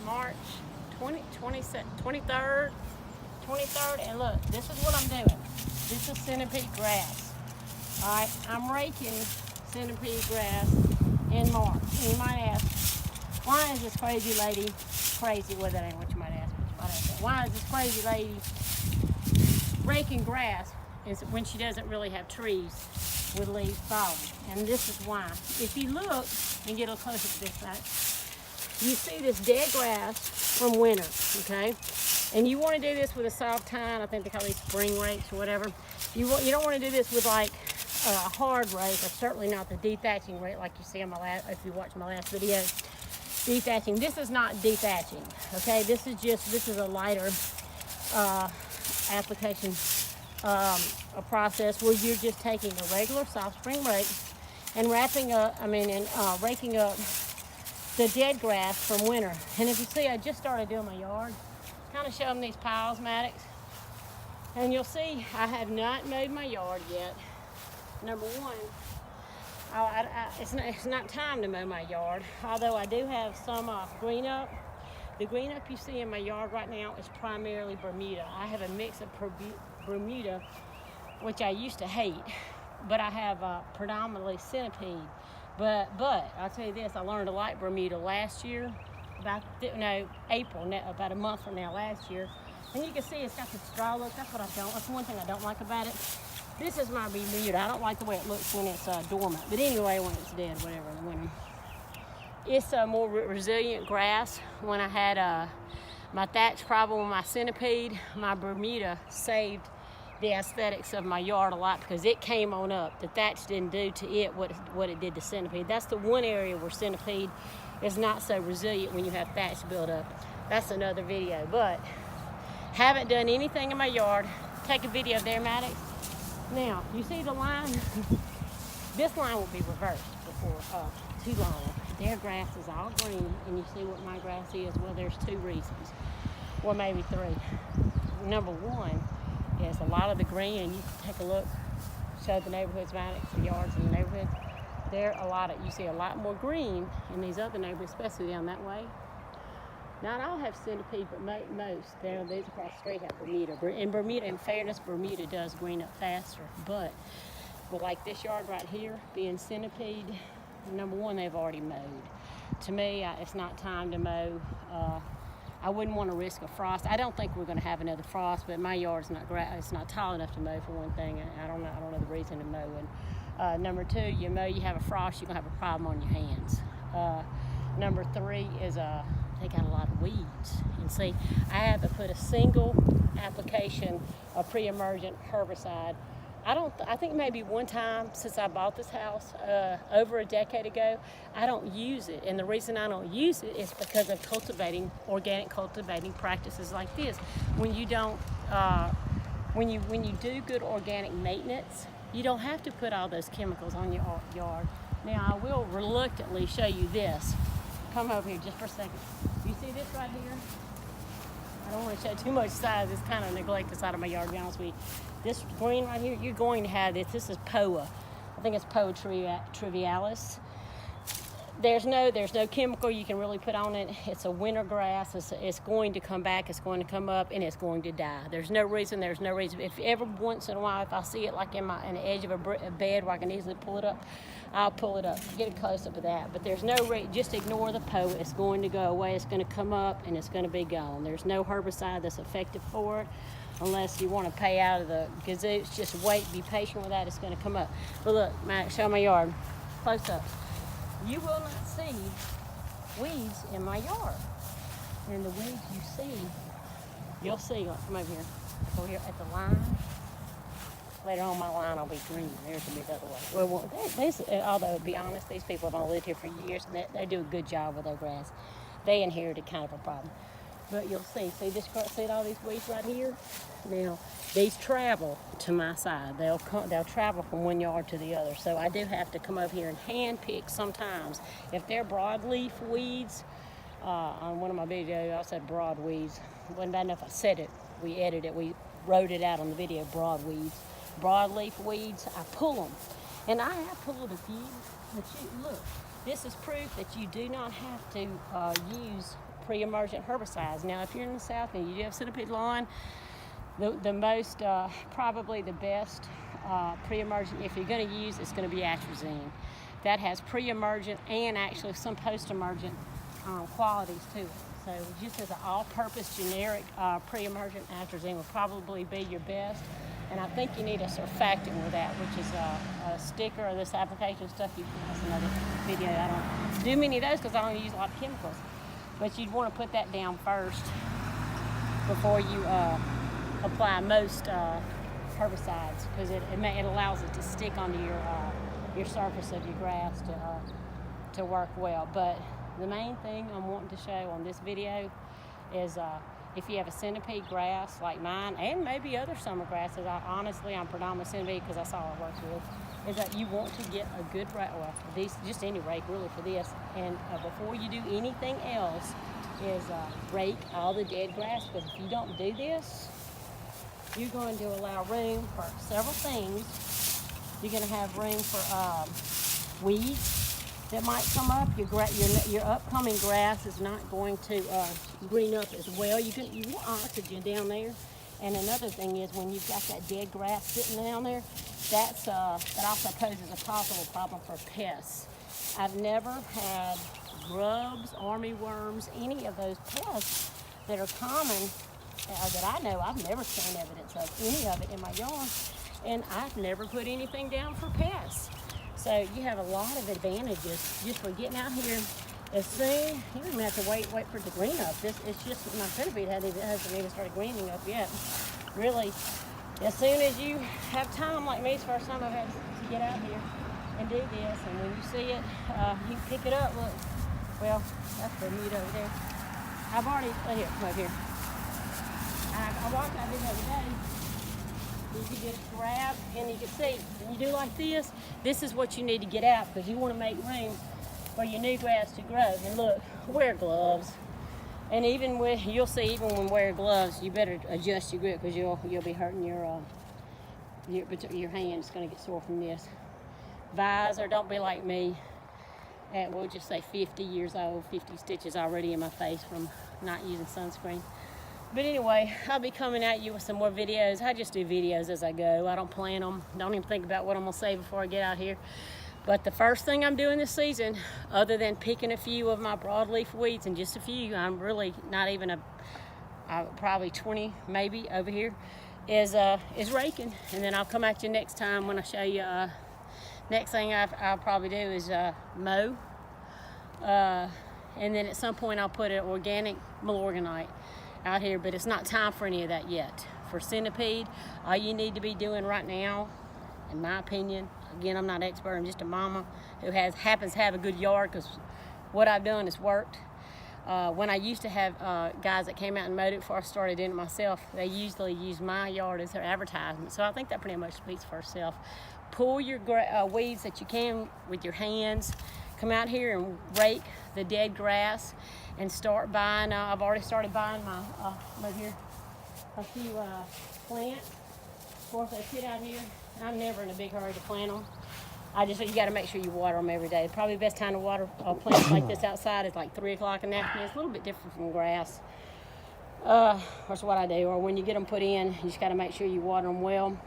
March 23rd, and look, this is what I'm doing. This is centipede grass. All right, I'm raking centipede grass in March. And you might ask, why is this crazy lady crazy? Well, that ain't what you might ask, but you might ask that. Why is this crazy lady raking grass is when she doesn't really have trees with leaves falling? And this is why. If you look and get a little closer to this, right, you see this dead grass from winter, okay? And you want to do this with a soft tine. I think they call these spring rakes or whatever. You don't want to do this with like a hard rake, or certainly not the dethatching rake like you see on my last, if you watch my last video. Dethatching. This is not dethatching, okay? This is a lighter application, a process where you're just taking a regular soft spring rake and raking up the dead grass from winter. And if you see, I just started doing my yard, kind of showing these piles, Maddox. And you'll see I have not mowed my yard yet. Number one, it's not time to mow my yard, although I do have some green up. The green up you see in my yard right now is primarily Bermuda. I have a mix of Bermuda, which I used to hate, but I have predominantly centipede. But I'll tell you this, I learned to like Bermuda last year, April, about a month from now last year. And you can see it's got the straw look. That's one thing I don't like about it. This is my Bermuda. I don't like the way it looks when it's dormant. But anyway, when it's dead, whatever, in the winter. It's a more resilient grass. When I had my thatch problem with my centipede, my Bermuda saved the aesthetics of my yard a lot because it came on up. The thatch didn't do to it what it did to centipede. That's the one area where centipede is not so resilient when you have thatch built up. That's another video. But haven't done anything in my yard. Take a video there, Maddox. Now, you see the line? This line will be reversed before too long. Their grass is all green, and you see what my grass is? Well, there's two reasons. Well, maybe three. Number one is a lot of the green, and you can take a look, show the neighborhoods, Maddox, the yards in the neighborhood. You see a lot more green in these other neighborhoods, especially down that way. Not all have centipede, but most. These across the street have Bermuda. And Bermuda, in fairness, Bermuda does green up faster. But like this yard right here, being centipede, number one, they've already mowed. To me, it's not time to mow. I wouldn't want to risk a frost. I don't think we're going to have another frost, but my yard's it's not tall enough to mow for one thing. I don't know the reason to mow. And number two, you mow, you have a frost, you're going to have a problem on your hands. Number three is they got a lot of weeds. And see, I had to put a single application of pre-emergent herbicide. I think maybe one time since I bought this house over a decade ago, I don't use it. And the reason I don't use it is because of organic cultivating practices like this. When you don't, when you do good organic maintenance, you don't have to put all those chemicals on your yard. Now, I will reluctantly show you this. Come over here just for a second. You see this right here? I don't want to show too much size. It's kind of neglected side of my yard, to be honest with you. This green right here, you're going to have this. This is Poa. I think it's Poa trivialis. There's no chemical you can really put on it. It's a winter grass. It's going to come back. It's going to come up, and it's going to die. There's no reason. If every once in a while, if I see it like in the edge of a bed where I can easily pull it up, I'll pull it up. Get a close up of that. But there's no reason. Just ignore the Poa. It's going to go away. It's going to come up, and it's going to be gone. There's no herbicide that's effective for it. Unless you want to pay out of the gazoots, just wait, be patient with that. It's going to come up. But look, Max, show my yard. Close up. You will not see weeds in my yard. And the weeds you see, you'll see, like, come over here. Go here at the line. Later on, my line will be green. There's a big other way. Well, although, to be honest, these people have only lived here for years, and they do a good job with their grass. They inherited kind of a problem. But you'll see all these weeds right here? Now, these travel to my side. They'll travel from one yard to the other. So I do have to come over here and hand pick sometimes. If they're broadleaf weeds, on one of my videos I said broad weeds. It wasn't bad enough I said it. We edited it. We wrote it out on the video, broad weeds. Broadleaf weeds, I pull them. And I have pulled a few. But look, this is proof that you do not have to use pre-emergent herbicides. Now, if you're in the South and you do have centipede lawn, the most, probably the best pre-emergent, if you're going to use, it's going to be atrazine. That has pre-emergent and actually some post-emergent qualities to it. So just as an all-purpose generic pre-emergent, atrazine will probably be your best. And I think you need a surfactant with that, which is a sticker or this application stuff. That's another video. I don't do many of those because I don't use a lot of chemicals. But you'd want to put that down first before you apply most herbicides, because it allows it to stick onto your surface of your grass to work well. But the main thing I'm wanting to show on this video is if you have a centipede grass like mine, and maybe other summer grasses, I'm predominantly centipede because that's all I work with, is that you want to get a good rake, well, just any rake really for this, and before you do anything else, is rake all the dead grass, because if you don't do this, you're going to allow room for several things. You're going to have room for weeds that might come up. Your upcoming grass is not going to green up as well. You want oxygen down there. And another thing is, when you've got that dead grass sitting down there, that also poses a possible problem for pests. I've never had grubs, army worms, any of those pests that are common that I know. I've never seen evidence of any of it in my yard, and I've never put anything down for pests. So you have a lot of advantages just for getting out here as soon. You don't even have to wait for it to green up. It's just my centipede hasn't even started greening up yet. Really, as soon as you have time, like me, it's the first time I've had to get out here and do this. And when you see it, you can pick it up. Look, well, that's Bermuda over there. I've already, here, come over here. I walked out here the other day. You can just grab, and you can see, when you do like this is what you need to get out, because you want to make room for your new grass to grow. And look, wear gloves. And even you'll see, even when wearing gloves, you better adjust your grip, because you'll be hurting your hand. It's going to get sore from this. Visor, don't be like me at, we'll just say 50 years old, 50 stitches already in my face from not using sunscreen. But anyway, I'll be coming at you with some more videos. I just do videos as I go. I don't plan them. Don't even think about what I'm going to say before I get out here. But the first thing I'm doing this season, other than picking a few of my broadleaf weeds, and just a few, I'm really not even probably 20 maybe over here, is raking. And then I'll come at you next time when I show you. Next thing I'll probably do is mow. And then at some point I'll put an organic Milorganite out here, but it's not time for any of that yet. For centipede, all you need to be doing right now, in my opinion, again, I'm not an expert, I'm just a mama who happens to have a good yard, because what I've done has worked. When I used to have guys that came out and mowed it before I started doing it myself, they usually use my yard as their advertisement. So I think that pretty much speaks for itself. Pull your weeds that you can with your hands. Come out here and rake the dead grass and start buying. I've already started buying my, over here, a few plants. Of course, they sit out here. I'm never in a big hurry to plant them. You got to make sure you water them every day. Probably the best time to water plants like this outside is like 3 o'clock in the afternoon. It's a little bit different from grass. That's what I do. Or when you get them put in, you just got to make sure you water them well.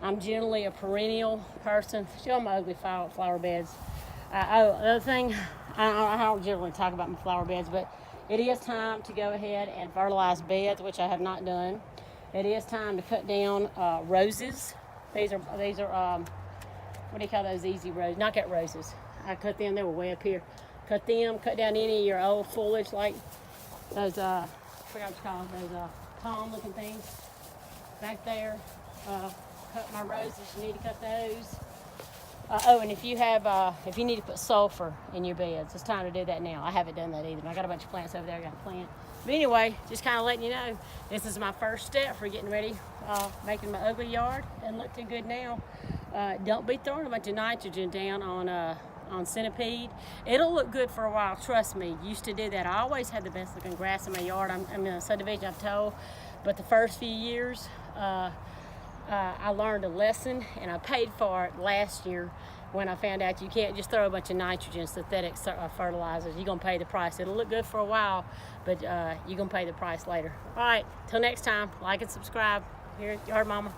I'm generally a perennial person. Show my ugly flower beds. Another thing, I don't generally talk about my flower beds, but it is time to go ahead and fertilize beds, which I have not done. It is time to cut down roses. These are what do you call those, easy roses? Knockout roses. I cut them, they were way up here. Cut them, cut down any of your old foliage, like those, I forgot what you call them, those palm looking things back there. Cut my roses, you need to cut those. And if you need to put sulfur in your beds, it's time to do that now. I haven't done that either. I got a bunch of plants over there I got to plant. But anyway, just kind of letting you know, this is my first step for getting ready, making my ugly yard. Doesn't look too good now. Don't be throwing a bunch of nitrogen down on centipede. It'll look good for a while, trust me. Used to do that. I always had the best looking grass in my yard. I'm in a subdivision, I've told. But the first few years, I learned a lesson, and I paid for it last year when I found out you can't just throw a bunch of nitrogen synthetic fertilizers. You're going to pay the price. It'll look good for a while, but you're going to pay the price later. All right, till next time, like and subscribe here at Yard Mama.